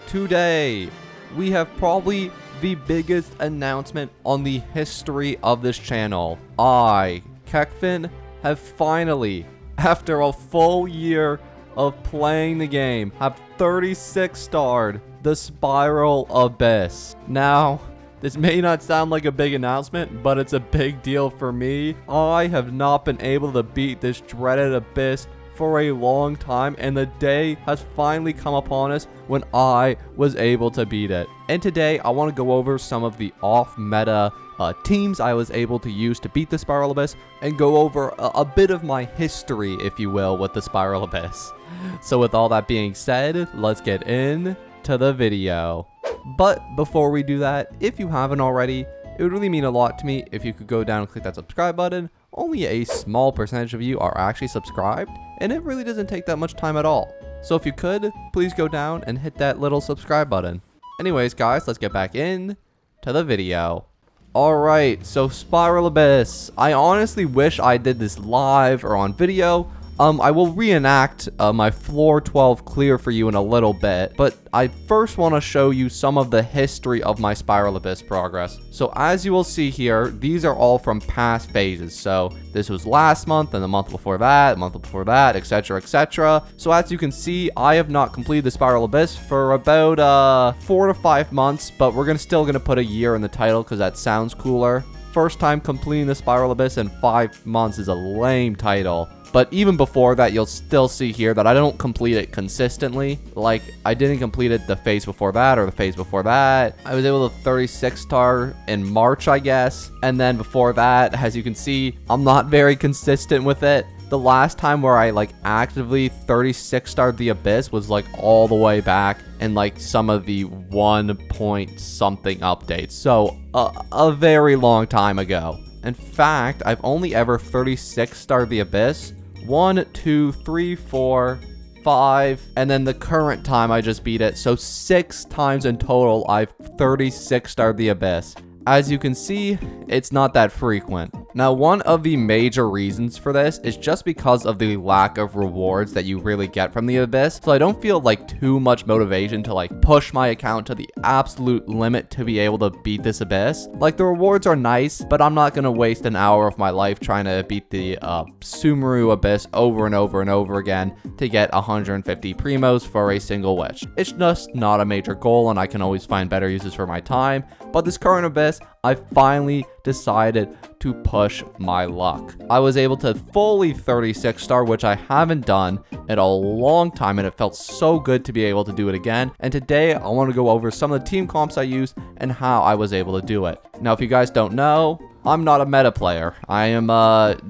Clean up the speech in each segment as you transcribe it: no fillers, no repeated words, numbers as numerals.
Today, we have probably the biggest announcement on the history of this channel. I, Kekvin, have finally, after a full year of playing the game, have 36 starred the Spiral Abyss. Now, this may not sound like a big announcement, but it's a big deal for me. I have not been able to beat this dreaded abyss for a long time, and the day has finally come upon us when I was able to beat it. And today I want to go over some of the off-meta teams I was able to use to beat the Spiral Abyss, and go over a bit of my history, if you will, with the Spiral Abyss. So with all that being said, let's get into the video. But before we do that, if you haven't already, it would really mean a lot to me if you could go down and click that subscribe button. Only a small percentage of you are actually subscribed, and it really doesn't take that much time at all. So if you could, please go down and hit that little subscribe button. Anyways, guys, let's get back in to the video. Alright, so Spiral Abyss. I honestly wish I did this live or on video. I will reenact my floor 12 clear for you in a little bit, but I first want to show you some of the history of my Spiral Abyss progress. So as you will see here, these are all from past phases. So this was last month, and the month before that, etc, etc. So as you can see, I have not completed the Spiral Abyss for about 4 to 5 months, but we're still gonna put a year in the title because that sounds cooler. First time completing the Spiral Abyss in 5 months is a lame title. But even before that, you'll still see here that I don't complete it consistently. Like, I didn't complete it the phase before that or the phase before that. I was able to 36 star in March, I guess. And then before that, as you can see, I'm not very consistent with it. The last time where I actively 36 starred the Abyss was all the way back in some of the 1 point something updates. So a very long time ago. In fact, I've only ever 36 starred the Abyss 1, 2, 3, 4, 5, and then the current time I just beat it. So 6 times in total I've 36 starred the Abyss. As you can see, it's not that frequent. Now, one of the major reasons for this is just because of the lack of rewards that you really get from the Abyss. So I don't feel too much motivation to push my account to the absolute limit to be able to beat this Abyss. The rewards are nice, but I'm not gonna waste an hour of my life trying to beat the Sumeru Abyss over and over and over again to get 150 primos for a single wish. It's just not a major goal, and I can always find better uses for my time. But this current Abyss, I finally decided to push my luck. I was able to fully 36 star, which I haven't done in a long time, and it felt so good to be able to do it again. And today I want to go over some of the team comps I used and how I was able to do it. Now, if you guys don't know, I'm not a meta player. I am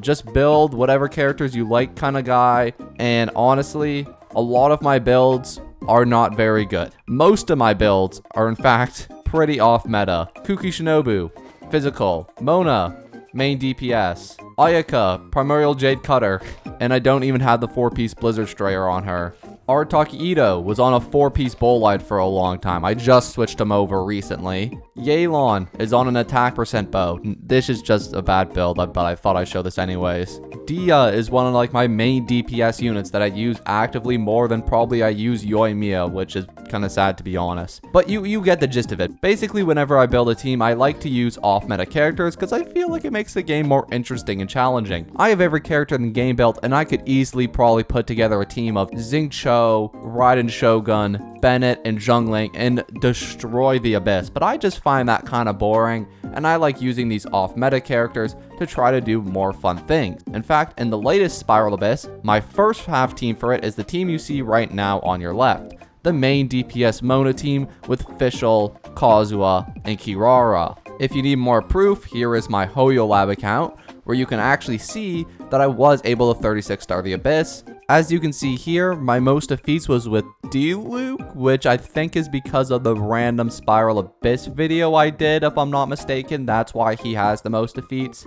just build whatever characters you like kind of guy, and honestly, a lot of my builds are not very good. Most of my builds are in fact pretty off meta. Kuki Shinobu, physical. Mona, main DPS. Ayaka, primordial jade cutter, and I don't even have the 4-piece blizzard strayer on her. Arataki Ito was on a 4-piece bolide for a long time. I just switched him over recently. Yelan is on an attack percent bow. This is just a bad build, but I thought I'd show this anyways. Dia is one of my main DPS units that I use actively more than probably I use Yoimiya, which is kind of sad to be honest. But you get the gist of it. Basically, whenever I build a team, I like to use off-meta characters because I feel like it makes the game more interesting and challenging. I have every character in the game built, and I could easily probably put together a team of Xingqiu, Raiden Shogun, Bennett, and Zhongling and destroy the Abyss. But I just find that kind of boring, and I like using these off-meta characters to try to do more fun things. In fact, in the latest Spiral Abyss, my first half team for it is the team you see right now on your left. The main DPS Mona team with Fischl, Kazuha, and Kirara. If you need more proof, here is my Hoyo Lab account, where you can actually see that I was able to 36 star the Abyss. As you can see here, my most defeats was with D-Luke, which I think is because of the random Spiral Abyss video I did, if I'm not mistaken. That's why he has the most defeats.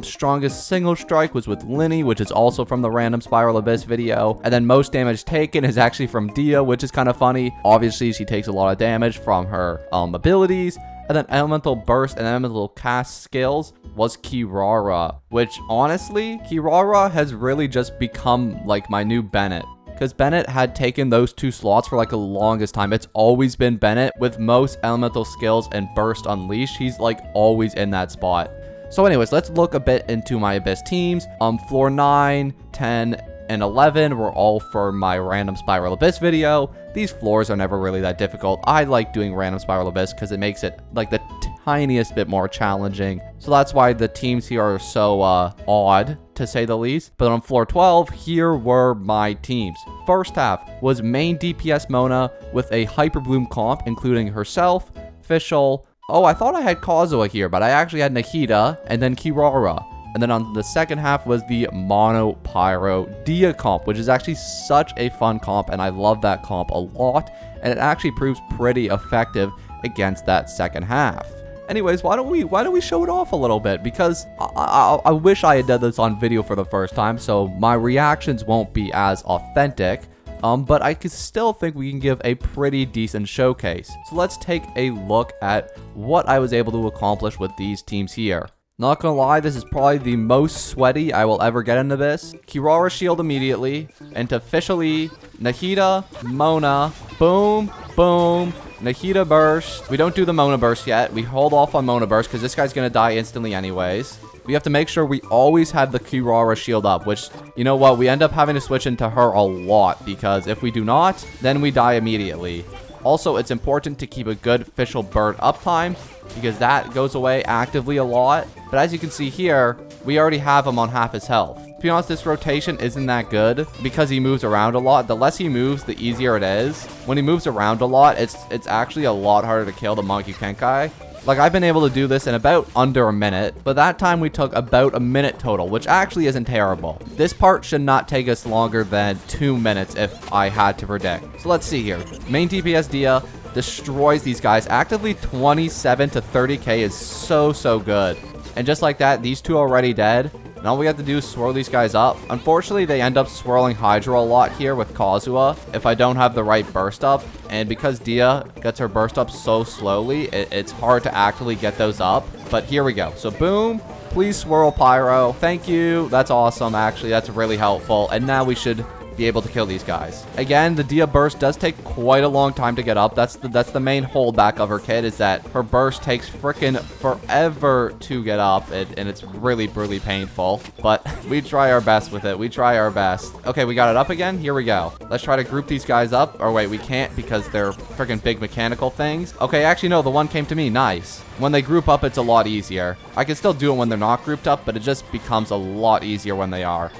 Strongest single strike was with Linny, which is also from the random Spiral Abyss video. And then most damage taken is actually from Dia, which is kind of funny. Obviously, she takes a lot of damage from her abilities. And then Elemental Burst and Elemental Cast skills was Kirara, which honestly, Kirara has really just become my new Bennett. because Bennett had taken those 2 slots for like the longest time. It's always been Bennett with most elemental skills and burst unleashed. He's like always in that spot. So anyways, let's look a bit into my Abyss teams. Floor 9, 10, and 11 were all for my random Spiral Abyss video. These floors are never really that difficult. I like doing random Spiral Abyss because it makes it like the tiniest bit more challenging. So that's why the teams here are so odd, to say the least. But on floor 12, here were my teams. First half was main DPS Mona with a Hyper Bloom comp, including herself, Fischl. Oh, I thought I had Kazuha here, but I actually had Nahida and then Kirara. And then on the second half was the Mono Pyro Dia comp, which is actually such a fun comp, and I love that comp a lot, and it actually proves pretty effective against that second half. Anyways, why don't we show it off a little bit, because I wish I had done this on video for the first time, so my reactions won't be as authentic. But I could still think we can give a pretty decent showcase. So let's take a look at what I was able to accomplish with these teams here. Not gonna lie, this is probably the most sweaty I will ever get into this. Kirara shield immediately, into Fischl, Nahida, Mona, boom, boom, Nahida burst. We don't do the Mona burst yet. We hold off on Mona burst because this guy's gonna die instantly anyways. We have to make sure we always have the Kirara shield up, which, you know what, we end up having to switch into her a lot, because if we do not, then we die immediately. Also, it's important to keep a good Fischl bird uptime, because that goes away actively a lot. But as you can see here, we already have him on half his health. To be honest, this rotation isn't that good because he moves around a lot. The less he moves, the easier it is. When he moves around a lot, it's actually a lot harder to kill the Monkey Kenkai. Like, I've been able to do this in about under a minute, but that time we took about a minute total, which actually isn't terrible. This part should not take us longer than 2 minutes if I had to predict. So let's see here. Main DPS Dia destroys these guys. Actively 27 to 30k is so good. And just like that, these two are already dead. And all we have to do is swirl these guys up. Unfortunately, they end up swirling Hydra a lot here with Kazuha if I don't have the right burst up. And because Dia gets her burst up so slowly, it's hard to actually get those up. But here we go. So boom, please swirl Pyro. Thank you. That's awesome, actually. That's really helpful. And now we should be able to kill these guys. Again, the Dia burst does take quite a long time to get up. That's the main holdback of her kit, is that her burst takes freaking forever to get up, and it's really painful. But we try our best with it. We try our best. Okay, we got it up again. Here we go. Let's try to group these guys up. Or wait, we can't because they're freaking big mechanical things. Okay, actually no, the one came to me. Nice. When they group up, it's a lot easier. I can still do it when they're not grouped up, but it just becomes a lot easier when they are.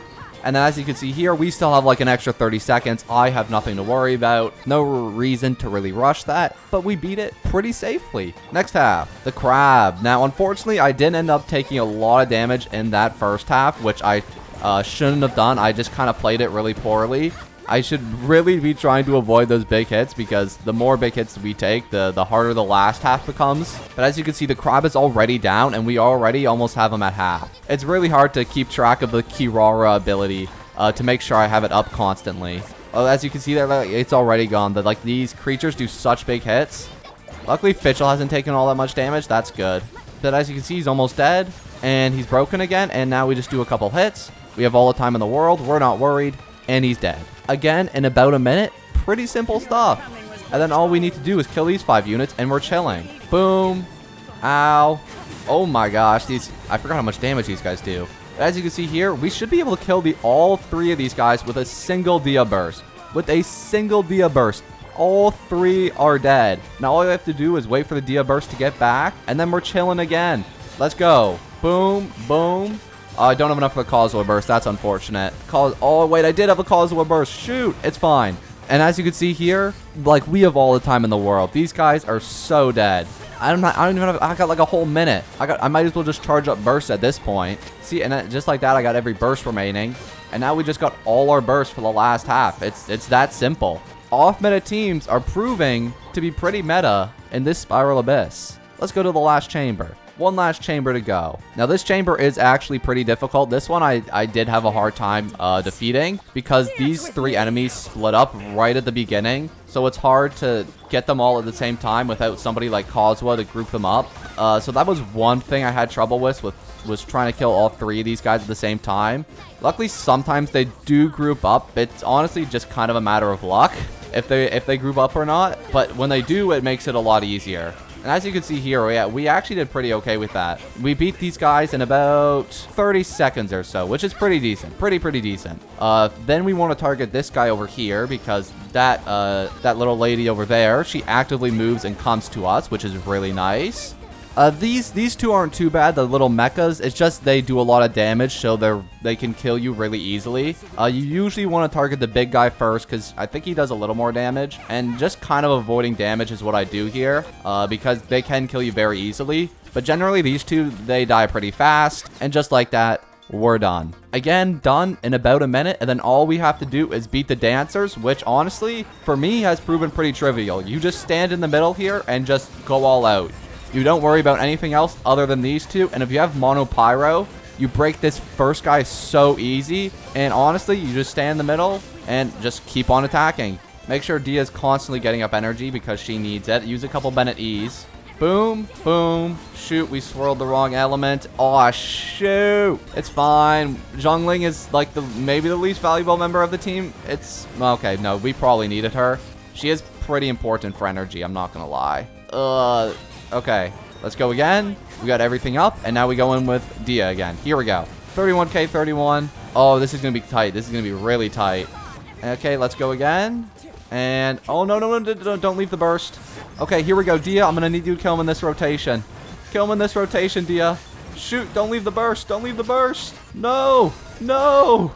And then as you can see here, we still have like an extra 30 seconds. I have nothing to worry about. No reason to really rush that, but we beat it pretty safely. Next half, the Crab. Now, unfortunately, I did end up taking a lot of damage in that first half, which I shouldn't have done. I just kind of played it really poorly. I should really be trying to avoid those big hits, because the more big hits we take, the harder the last half becomes. But as you can see, the Crab is already down, and we already almost have him at half. It's really hard to keep track of the Kirara ability to make sure I have it up constantly. As you can see there, it's already gone. Like, these creatures do such big hits. Luckily, Fischl hasn't taken all that much damage. That's good. But as you can see, he's almost dead, and he's broken again, and now we just do a couple hits. We have all the time in the world. We're not worried, and he's dead. Again, in about a minute. Pretty simple stuff. And then all we need to do is kill these 5 units, and we're chilling. Boom. Ow. Oh my gosh, I forgot how much damage these guys do. As you can see here, we should be able to kill all 3 of these guys with a single Dia burst. With a single Dia burst. All 3 are dead. Now all we have to do is wait for the Dia burst to get back, and then we're chilling again. Let's go. Boom, boom. I don't have enough for the Kazuha burst. That's unfortunate. Oh, wait, I did have a Kazuha burst. Shoot, it's fine. And as you can see here, like, we have all the time in the world. These guys are so dead. I don't even have, I got like a whole minute. I might as well just charge up bursts at this point. See, and just like that, I got every burst remaining. And now we just got all our bursts for the last half. It's that simple. Off-meta teams are proving to be pretty meta in this Spiral Abyss. Let's go to the last chamber. One last chamber to go. Now, this chamber is actually pretty difficult. This one I did have a hard time defeating, because these 3 enemies split up right at the beginning. So it's hard to get them all at the same time without somebody like Kazuha to group them up. So that was one thing I had trouble with was trying to kill all 3 of these guys at the same time. Luckily, sometimes they do group up. It's honestly just kind of a matter of luck if they group up or not. But when they do, it makes it a lot easier. And as you can see here, we actually did pretty okay with that. We beat these guys in about 30 seconds or so, which is pretty decent. Pretty decent. Then we want to target this guy over here because that little lady over there, she actively moves and comes to us, which is really nice. These 2 aren't too bad, the little mechas. It's just they do a lot of damage, so they can kill you really easily. You usually want to target the big guy first, because I think he does a little more damage. And just kind of avoiding damage is what I do here, because they can kill you very easily. But generally, these 2, they die pretty fast. And just like that, we're done. Again, done in about a minute, and then all we have to do is beat the dancers, which honestly, for me, has proven pretty trivial. You just stand in the middle here and just go all out. You don't worry about anything else other than these 2. And if you have Mono Pyro, you break this first guy so easy. And honestly, you just stand in the middle and just keep on attacking. Make sure Dia's constantly getting up energy because she needs it. Use a couple Bennett E's. Boom, boom. Shoot, we swirled the wrong element. Aw, shoot. It's fine. Zhongling is like maybe the least valuable member of the team. It's okay. No, we probably needed her. She is pretty important for energy. I'm not going to lie. Okay, let's go again. We got everything up, and now we go in with Dia again. Here we go. 31k, 31. Oh, this is going to be tight. This is going to be really tight. Okay, let's go again. And, oh, no, don't leave the burst. Okay, here we go. Dia, I'm going to need you to kill him in this rotation. Kill him in this rotation, Dia. Shoot, don't leave the burst. Don't leave the burst. No, no.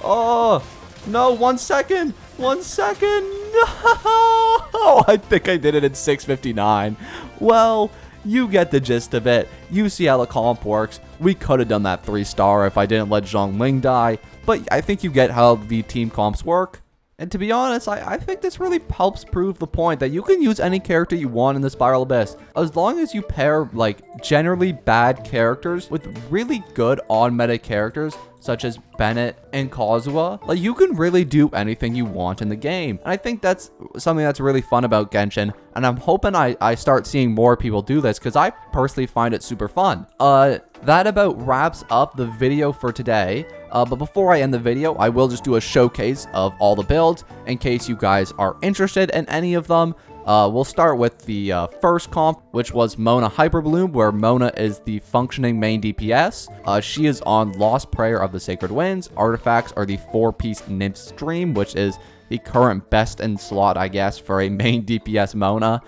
Oh, no, 1 second. 1 second. No! I think I did it in 6:59. Well, you get the gist of it. You see how the comp works. We could have done that 3-star if I didn't let Zhongling die. But I think you get how the team comps work. And to be honest, I think this really helps prove the point that you can use any character you want in the Spiral Abyss. As long as you pair, like, generally bad characters with really good on-meta characters, such as Bennett and Kazuha, like, you can really do anything you want in the game. And I think that's something that's really fun about Genshin, and I'm hoping I start seeing more people do this, because I personally find it super fun. That about wraps up the video for today. But before I end the video, I will just do a showcase of all the builds in case you guys are interested in any of them. We'll start with the first comp, which was Mona Hyperbloom, where Mona is the functioning main DPS. She is on Lost Prayer of the Sacred Winds. Artifacts are the 4-piece Nymph Stream, which is the current best in slot, I guess, for a main DPS Mona.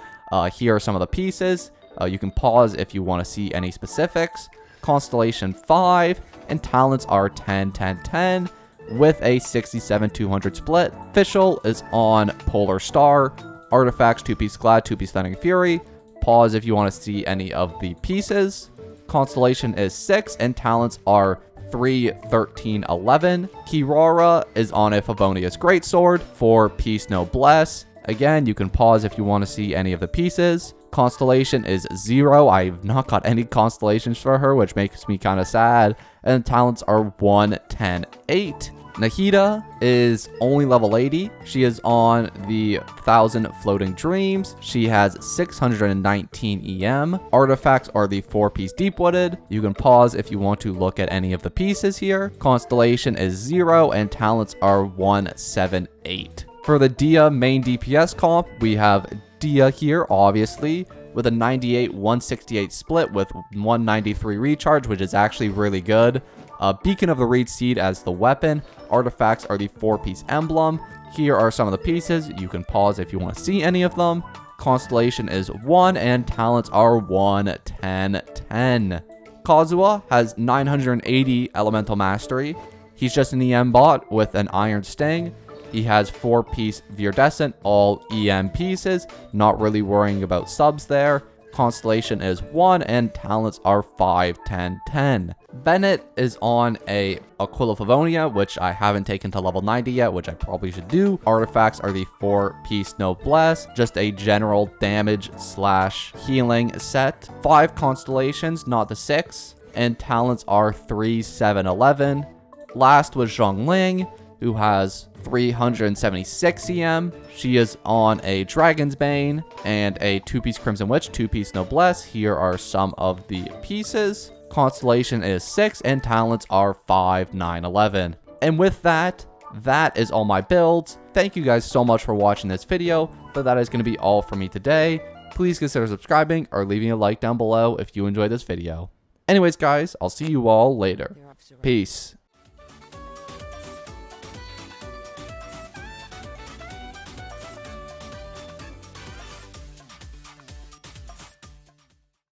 Here are some of the pieces. You can pause if you want to see any specifics. Constellation 5, and talents are 10, 10, 10, with a 67-200 split. Official is on Polar Star. Artifacts, 2-piece Glad, 2-piece Stunning Fury. Pause if you want to see any of the pieces. Constellation is 6, and talents are 3, 13, 11. Kirara is on a Favonius Greatsword, 4-piece Noblesse. Again, you can pause if you want to see any of the pieces. Constellation is 0. I've not got any constellations for her, which makes me kind of sad. And talents are 1, 10, 8. Nahida is only level 80. She is on the 1000 Floating Dreams. She has 619 EM. Artifacts are the 4-piece Deepwooded. You can pause if you want to look at any of the pieces here. Constellation is 0, and talents are 1, 7, 8. For the Dia main DPS comp, we have Dia here, obviously, with a 98-168 split with 193 recharge, which is actually really good. Beacon of the Reed Seed as the weapon. Artifacts are the 4-piece emblem. Here are some of the pieces. You can pause if you want to see any of them. Constellation is 1, and talents are 1, 10, 10. Kazuha has 980 elemental mastery. He's just an EM bot with an Iron Sting. He has 4-piece Viridescent, all EM pieces. Not really worrying about subs there. Constellation is 1, and talents are 5, 10, 10. Bennett is on a Aquila Favonia, which I haven't taken to level 90 yet, which I probably should do. Artifacts are the 4-piece Noblesse, just a general damage / healing set. 5 constellations, not the 6. And talents are 3, 7, 11. Last was Zhongling, who has 376 EM. She is on a Dragon's Bane and a 2-piece Crimson Witch, 2-piece Noblesse. Here are some of the pieces. constellation is 6, and talents are 5, 9, 11. And with that, that is all my builds. Thank you guys so much for watching this video, but that is going to be all for me today. Please consider subscribing or leaving a like down below if you enjoyed this video. Anyways guys, I'll see you all later. Peace.